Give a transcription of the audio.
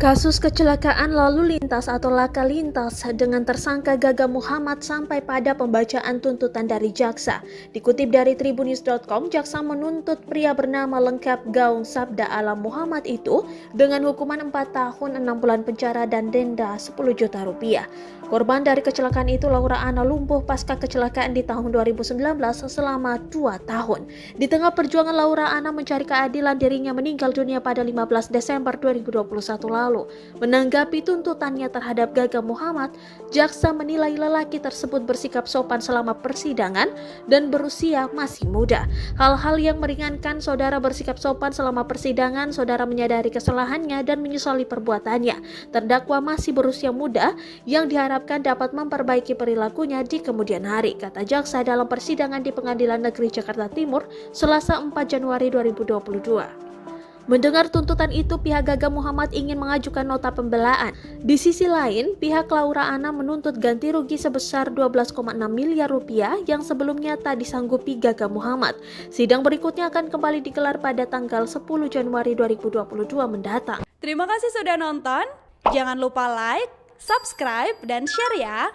Kasus kecelakaan lalu lintas atau laka lintas dengan tersangka Gaga Muhammad sampai pada pembacaan tuntutan dari jaksa. Dikutip dari Tribunnews.com, jaksa menuntut pria bernama lengkap Gaung Sabda Alam Muhammad itu dengan hukuman 4 tahun 6 bulan penjara dan denda 10 juta rupiah. Korban dari kecelakaan itu Laura Anna lumpuh pasca kecelakaan di tahun 2019 selama 2 tahun. Di tengah perjuangan Laura Anna mencari keadilan, dirinya meninggal dunia pada 15 Desember 2021 lalu. Menanggapi tuntutannya terhadap Gaga Muhammad, jaksa menilai lelaki tersebut bersikap sopan selama persidangan dan berusia masih muda. Hal-hal yang meringankan: saudara bersikap sopan selama persidangan, saudara menyadari kesalahannya dan menyesali perbuatannya. Terdakwa masih berusia muda yang diharapkan dapat memperbaiki perilakunya di kemudian hari, kata jaksa dalam persidangan di Pengadilan Negeri Jakarta Timur, Selasa 4 Januari 2022. Mendengar tuntutan itu, pihak Gaga Muhammad ingin mengajukan nota pembelaan. Di sisi lain, pihak Laura Anna menuntut ganti rugi sebesar 12,6 miliar rupiah yang sebelumnya tak disanggupi Gaga Muhammad. Sidang berikutnya akan kembali digelar pada tanggal 10 Januari 2022 mendatang. Terima kasih sudah nonton. Jangan lupa like, subscribe, dan share ya.